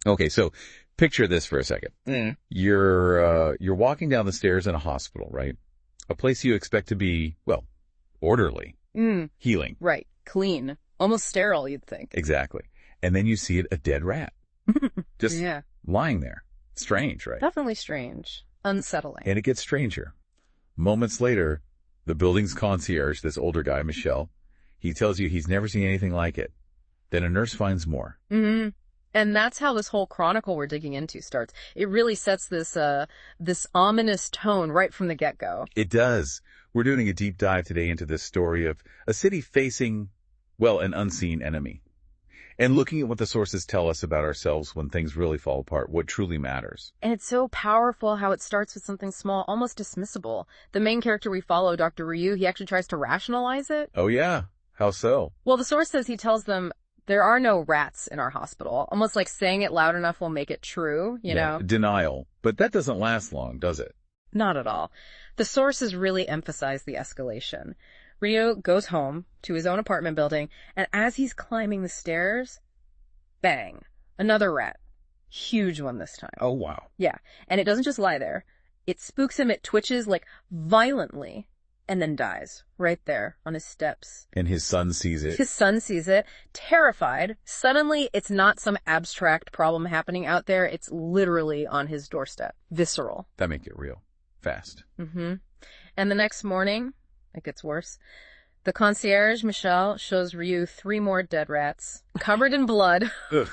Okay, so picture this for a second. Mm. You're walking down the stairs in a hospital, right? A place you expect to be, well, orderly, Mm. healing. Right. Clean. Almost sterile, you'd think. Exactly. And then you see a dead rat just Yeah. lying there. Strange, right? Definitely strange. Unsettling. And it gets stranger. Moments later, the building's concierge, this older guy, Michel, he tells you he's never seen anything like it. Then a nurse finds more. Mm-hmm. And that's how this whole chronicle we're digging into starts. It really sets this ominous tone right from the get-go. It does. We're doing a deep dive today into this story of a city facing, well, an unseen enemy. And looking at what the sources tell us about ourselves when things really fall apart, what truly matters. And it's so powerful how it starts with something small, almost dismissible. The main character we follow, Dr. Ryu, he actually tries to rationalize it. Oh yeah? How so? Well, the source says he tells them there are no rats in our hospital. Almost like saying it loud enough will make it true, you know? Denial. But that doesn't last long, does it? Not at all. The sources really emphasize the escalation. Rio goes home to his own apartment building, and as he's climbing the stairs, bang, another rat. Huge one this time. Oh, wow. Yeah, and it doesn't just lie there. It spooks him, it twitches, like, violently, and then dies, right there, on his steps. And his son sees it. His son sees it, terrified. Suddenly, it's not some abstract problem happening out there. It's literally on his doorstep. Visceral. That make it real. Fast. Mm-hmm. And the next morning, it gets worse. The concierge, Michel, shows Ryu 3 more dead rats, covered in blood. Ugh.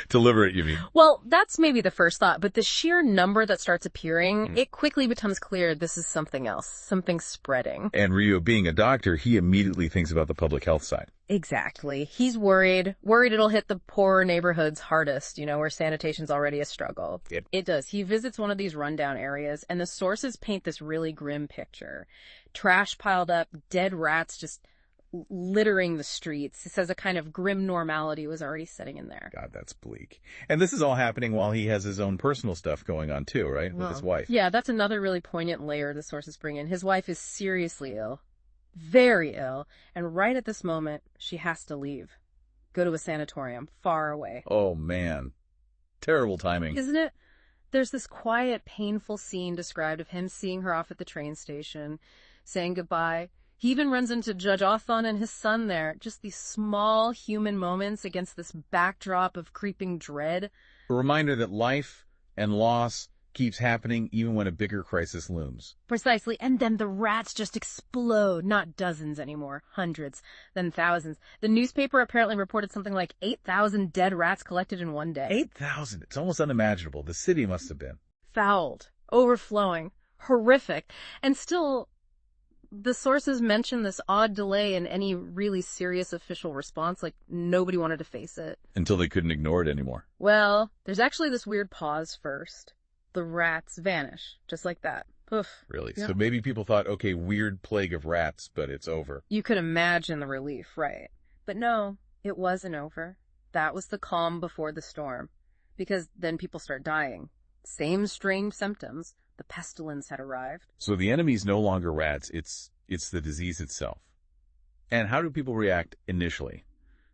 Deliberate, you mean? Well, that's maybe the first thought, but the sheer number that starts appearing, it quickly becomes clear this is something else, something spreading. And Ryu, being a doctor, he immediately thinks about the public health side. Exactly. He's worried it'll hit the poorer neighborhoods hardest, you know, where sanitation's already a struggle. It does. He visits one of these rundown areas, and the sources paint this really grim picture. Trash piled up, dead rats just littering the streets. It says a kind of grim normality was already setting in there. God, that's bleak. And this is all happening while he has his own personal stuff going on too, right? With his wife. Yeah, that's another really poignant layer the sources bring in. His wife is seriously ill. Very ill. And right at this moment, she has to leave. Go to a sanatorium far away. Oh, man. Terrible timing. Isn't it? There's this quiet, painful scene described of him seeing her off at the train station, saying goodbye. He even runs into Judge Othon and his son there. Just these small human moments against this backdrop of creeping dread. A reminder that life and loss keeps happening even when a bigger crisis looms. Precisely. And then the rats just explode. Not dozens anymore. Hundreds. Then thousands. The newspaper apparently reported something like 8,000 dead rats collected in one day. 8,000. It's almost unimaginable. The city must have been. Fouled. Overflowing. Horrific. And still, the sources mention this odd delay in any really serious official response, like nobody wanted to face it. Until they couldn't ignore it anymore. Well, there's actually this weird pause first. The rats vanish, just like that. Poof. Really? Yeah. So maybe people thought, okay, weird plague of rats, but it's over. You could imagine the relief, right? But no, it wasn't over. That was the calm before the storm. Because then people start dying. Same strange symptoms. The pestilence had arrived. So the enemy's no longer rats, it's the disease itself. And how do people react initially?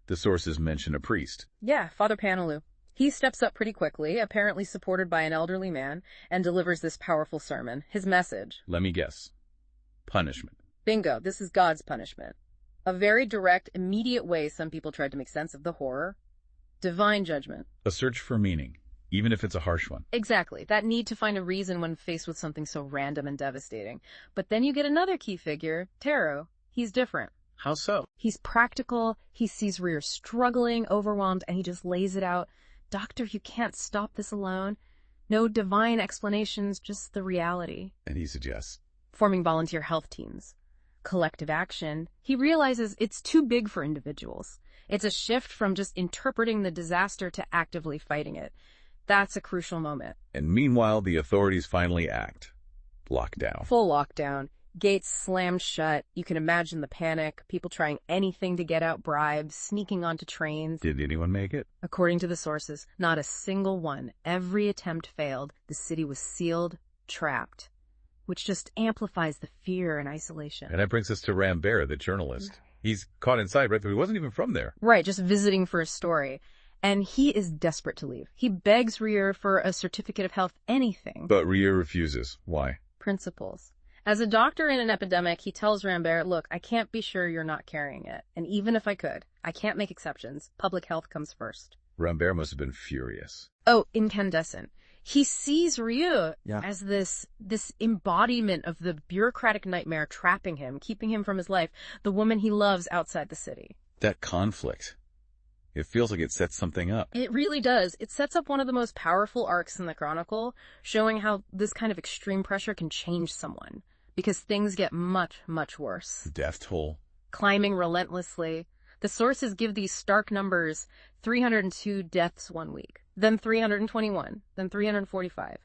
The sources mention a priest. Yeah, Father Panelu. He steps up pretty quickly, apparently supported by an elderly man, and delivers this powerful sermon. His message. Let me guess. Punishment. Bingo, this is God's punishment. A very direct, immediate way some people tried to make sense of the horror. Divine judgment. A search for meaning, even if it's a harsh one. Exactly. That need to find a reason when faced with something so random and devastating. But then you get another key figure, Taro. He's different. How so? He's practical, he sees Rear struggling, overwhelmed, and he just lays it out. Doctor, you can't stop this alone. No divine explanations, just the reality. And he suggests forming volunteer health teams. Collective action. He realizes it's too big for individuals. It's a shift from just interpreting the disaster to actively fighting it. That's a crucial moment. And meanwhile, the authorities finally act. Lockdown. Full lockdown. Gates slammed shut. You can imagine the panic. People trying anything to get out bribes, sneaking onto trains. Did anyone make it? According to the sources, not a single one. Every attempt failed. The city was sealed, trapped, which just amplifies the fear and isolation. And that brings us to Rambert, the journalist. He's caught inside, right? But he wasn't even from there. Right, just visiting for a story. And he is desperate to leave. He begs Ryu for a certificate of health, anything. But Ryu refuses. Why? Principles. As a doctor in an epidemic, he tells Rambert, look, I can't be sure you're not carrying it. And even if I could, I can't make exceptions. Public health comes first. Rambert must have been furious. Oh, incandescent. He sees Ryu as this embodiment of the bureaucratic nightmare trapping him, keeping him from his life, the woman he loves outside the city. That conflict. It feels like it sets something up. It really does. It sets up one of the most powerful arcs in the Chronicle, showing how this kind of extreme pressure can change someone. Because things get much, much worse. Death toll. Climbing relentlessly. The sources give these stark numbers: 302 deaths one week, then 321, then 345.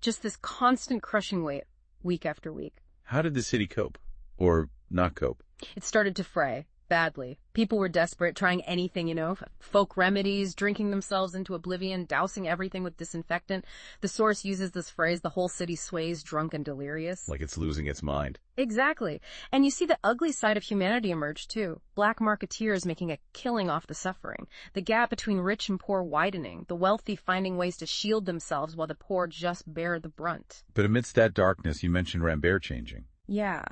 Just this constant crushing weight, week after week. How did the city cope? Or not cope? It started to fray. Badly. People were desperate, trying anything, folk remedies, drinking themselves into oblivion, dousing everything with disinfectant. The source uses this phrase, the whole city sways drunk and delirious. Like it's losing its mind. Exactly. And you see the ugly side of humanity emerge too. Black marketeers making a killing off the suffering. The gap between rich and poor widening. The wealthy finding ways to shield themselves while the poor just bear the brunt. But amidst that darkness, you mentioned Rambert changing. Yeah.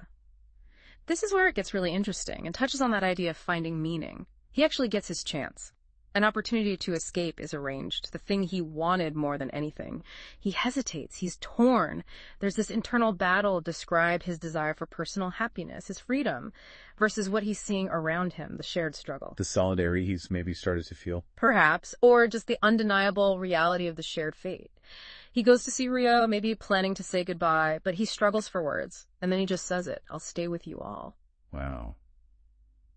This is where it gets really interesting and touches on that idea of finding meaning. He actually gets his chance. An opportunity to escape is arranged, the thing he wanted more than anything. He hesitates, he's torn. There's this internal battle describe his desire for personal happiness, his freedom, versus what he's seeing around him, the shared struggle. The solidarity he's maybe started to feel? Perhaps, or just the undeniable reality of the shared fate. He goes to see Rio, maybe planning to say goodbye, but he struggles for words, and then he just says it, I'll stay with you all. Wow.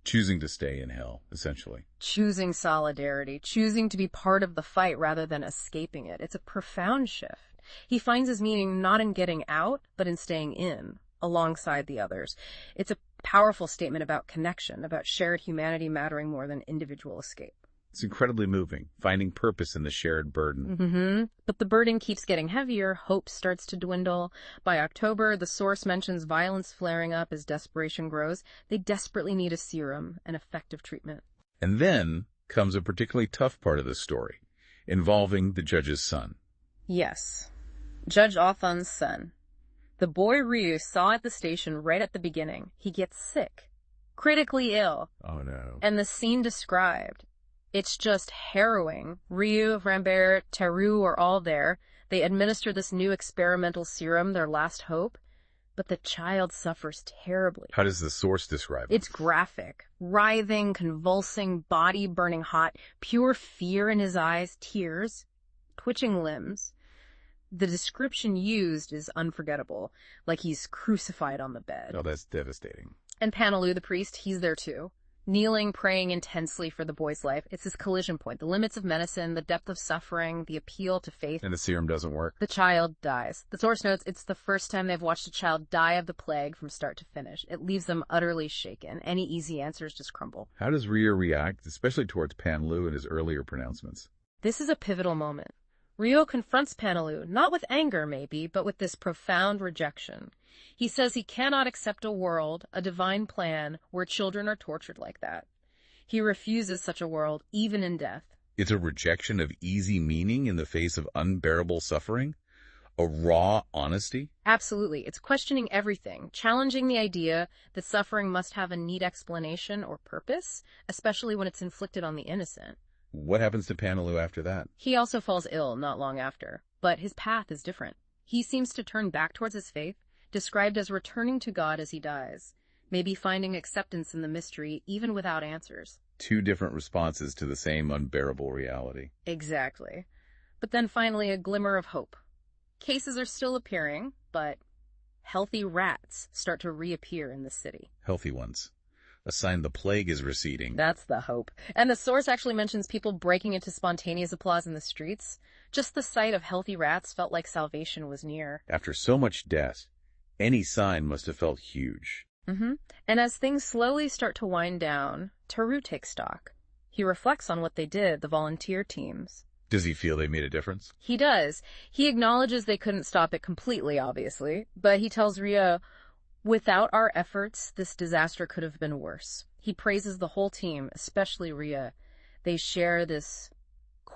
Choosing to stay in hell, essentially. Choosing solidarity, choosing to be part of the fight rather than escaping it. It's a profound shift. He finds his meaning not in getting out, but in staying in, alongside the others. It's a powerful statement about connection, about shared humanity mattering more than individual escape. It's incredibly moving, finding purpose in the shared burden. Mm-hmm. But the burden keeps getting heavier, hope starts to dwindle. By October, the source mentions violence flaring up as desperation grows. They desperately need a serum, an effective treatment. And then comes a particularly tough part of the story, involving the judge's son. Yes, Judge Othon's son. The boy Ryu saw at the station right at the beginning. He gets sick, critically ill. Oh no. And the scene described. It's just harrowing. Ryu, Rambert, Teru are all there. They administer this new experimental serum, their last hope. But the child suffers terribly. How does the source describe it? It's graphic. Writhing, convulsing, body burning hot, pure fear in his eyes, tears, twitching limbs. The description used is unforgettable, like he's crucified on the bed. Oh, that's devastating. And Panaloo, the priest, he's there too. Kneeling, praying intensely for the boy's life. It's this collision point, the limits of medicine, the depth of suffering, the appeal to faith. And the serum doesn't work. The child dies. The source notes it's the first time they've watched a child die of the plague from start to finish. It leaves them utterly shaken. Any easy answers just crumble. How does Ryu react, especially towards Panaloo and his earlier pronouncements? This is a pivotal moment. Ryu confronts Panaloo, not with anger maybe, but with this profound rejection. He says he cannot accept a world, a divine plan, where children are tortured like that. He refuses such a world, even in death. It's a rejection of easy meaning in the face of unbearable suffering? A raw honesty? Absolutely. It's questioning everything, challenging the idea that suffering must have a neat explanation or purpose, especially when it's inflicted on the innocent. What happens to Panaloo after that? He also falls ill not long after, but his path is different. He seems to turn back towards his faith, described as returning to God as he dies, maybe finding acceptance in the mystery even without answers. Two different responses to the same unbearable reality. Exactly. But then finally a glimmer of hope. Cases are still appearing, but healthy rats start to reappear in the city. Healthy ones. A sign the plague is receding. That's the hope. And the source actually mentions people breaking into spontaneous applause in the streets. Just the sight of healthy rats felt like salvation was near. After so much death, any sign must have felt huge. Mm-hmm. And as things slowly start to wind down, Teru takes stock. He reflects on what they did, the volunteer teams. Does he feel they made a difference? He does. He acknowledges they couldn't stop it completely, obviously, but he tells Ryo, without our efforts, this disaster could have been worse. He praises the whole team, especially Rhea. They share this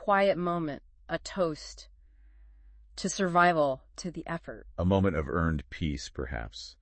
quiet moment, a toast to survival, to the effort. A moment of earned peace, perhaps.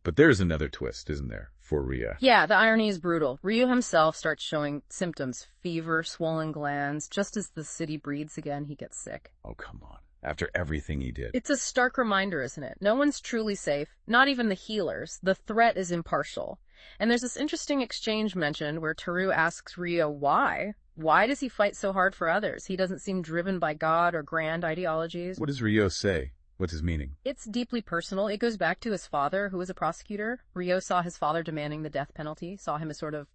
But there's another twist, isn't there, for Rhea? Yeah, the irony is brutal. Ryu himself starts showing symptoms, fever, swollen glands. Just as the city breathes again, he gets sick. Oh, come on. After everything he did. It's a stark reminder, isn't it? No one's truly safe, not even the healers. The threat is impartial. And there's this interesting exchange mentioned where Teru asks Ryo why. Why does he fight so hard for others? He doesn't seem driven by God or grand ideologies. What does Ryo say? What's his meaning? It's deeply personal. It goes back to his father, who was a prosecutor. Ryo saw his father demanding the death penalty, saw him as sort of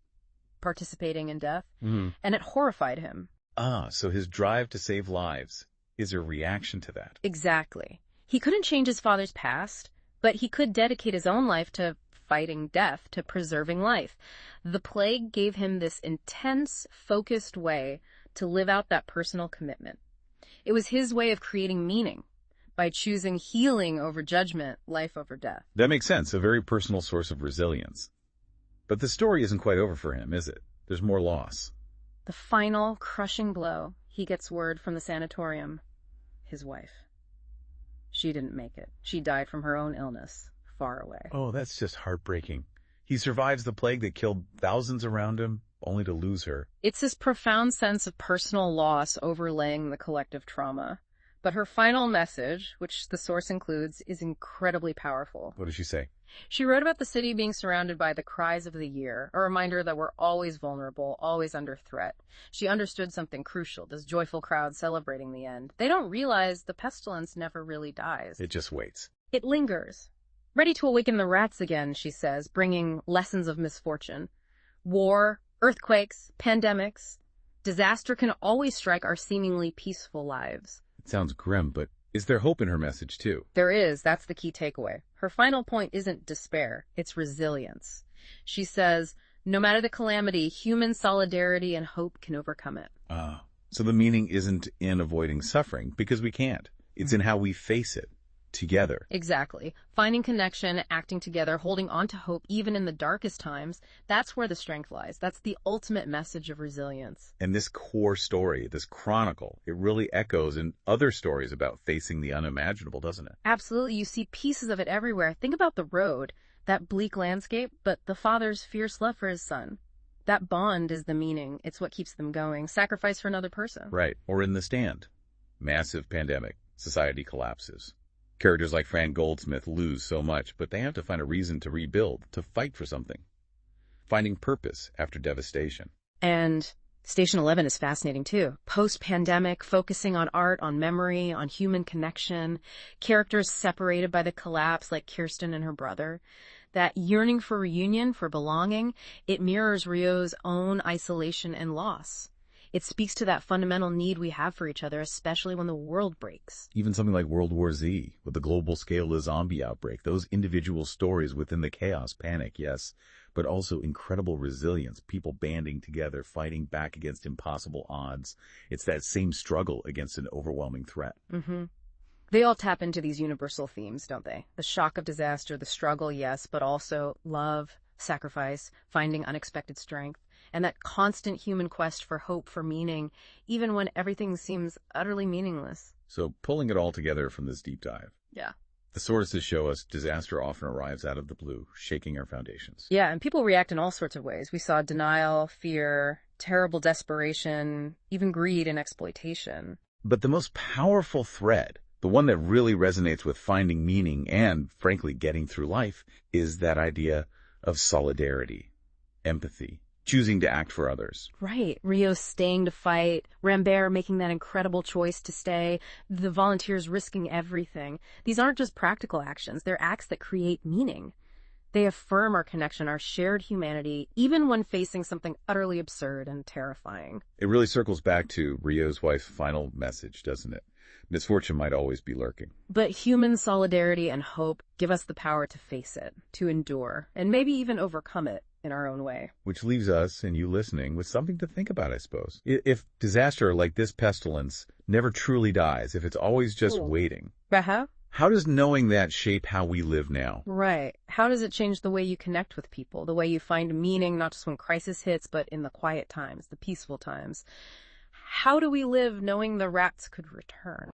participating in death, and it horrified him. Ah, so his drive to save lives is a reaction to that. Exactly. He couldn't change his father's past, but he could dedicate his own life to fighting death, to preserving life. The plague gave him this intense, focused way to live out that personal commitment. It was his way of creating meaning by choosing healing over judgment, life over death. That makes sense, a very personal source of resilience. But the story isn't quite over for him, is it? There's more loss. The final crushing blow, he gets word from the sanatorium. His wife. She didn't make it. She died from her own illness, far away. Oh, that's just heartbreaking. He survives the plague that killed thousands around him, only to lose her. It's this profound sense of personal loss overlaying the collective trauma. But her final message, which the source includes, is incredibly powerful. What does she say? She wrote about the city being surrounded by the cries of the year, a reminder that we're always vulnerable, always under threat. She understood something crucial, this joyful crowd celebrating the end. They don't realize the pestilence never really dies. It just waits. It lingers. Ready to awaken the rats again, she says, bringing lessons of misfortune. War, earthquakes, pandemics. Disaster can always strike our seemingly peaceful lives. It sounds grim, but is there hope in her message, too? There is. That's the key takeaway. Her final point isn't despair. It's resilience. She says, no matter the calamity, human solidarity and hope can overcome it. So the meaning isn't in avoiding suffering, because we can't. It's in how we face it, together. Exactly. Finding connection, acting together, holding on to hope even in the darkest times, that's where the strength lies. That's the ultimate message of resilience. And this core story, this chronicle, it really echoes in other stories about facing the unimaginable, doesn't it? Absolutely. You see pieces of it everywhere. Think about the road, that bleak landscape, but the father's fierce love for his son. That bond is the meaning. It's what keeps them going. Sacrifice for another person. Right. Or in The Stand. Massive pandemic. Society collapses. Characters like Fran Goldsmith lose so much, but they have to find a reason to rebuild, to fight for something. Finding purpose after devastation. And Station 11 is fascinating too. Post-pandemic, focusing on art, on memory, on human connection. Characters separated by the collapse like Kirsten and her brother. That yearning for reunion, for belonging, it mirrors Ryo's own isolation and loss. It speaks to that fundamental need we have for each other, especially when the world breaks. Even something like World War Z, with the global scale of the zombie outbreak, those individual stories within the chaos, panic, yes, but also incredible resilience, people banding together, fighting back against impossible odds. It's that same struggle against an overwhelming threat. They all tap into these universal themes, don't they? The shock of disaster, the struggle, yes, but also love, sacrifice, finding unexpected strength, and that constant human quest for hope, for meaning, even when everything seems utterly meaningless. So pulling it all together from this deep dive. Yeah. The sources show us disaster often arrives out of the blue, shaking our foundations. Yeah, and people react in all sorts of ways. We saw denial, fear, terrible desperation, even greed and exploitation. But the most powerful thread, the one that really resonates with finding meaning and, frankly, getting through life, is that idea of solidarity, empathy, choosing to act for others. Right. Ryo staying to fight, Rambert making that incredible choice to stay, the volunteers risking everything. These aren't just practical actions. They're acts that create meaning. They affirm our connection, our shared humanity, even when facing something utterly absurd and terrifying. It really circles back to Ryo's wife's final message, doesn't it? Misfortune might always be lurking. But human solidarity and hope give us the power to face it, to endure, and maybe even overcome it in our own way. Which leaves us and you listening with something to think about, I suppose. If disaster like this pestilence never truly dies, if it's always just waiting, how does knowing that shape how we live now? Right. How does it change the way you connect with people, the way you find meaning, not just when crisis hits, but in the quiet times, the peaceful times? how do we live knowing the rats could return?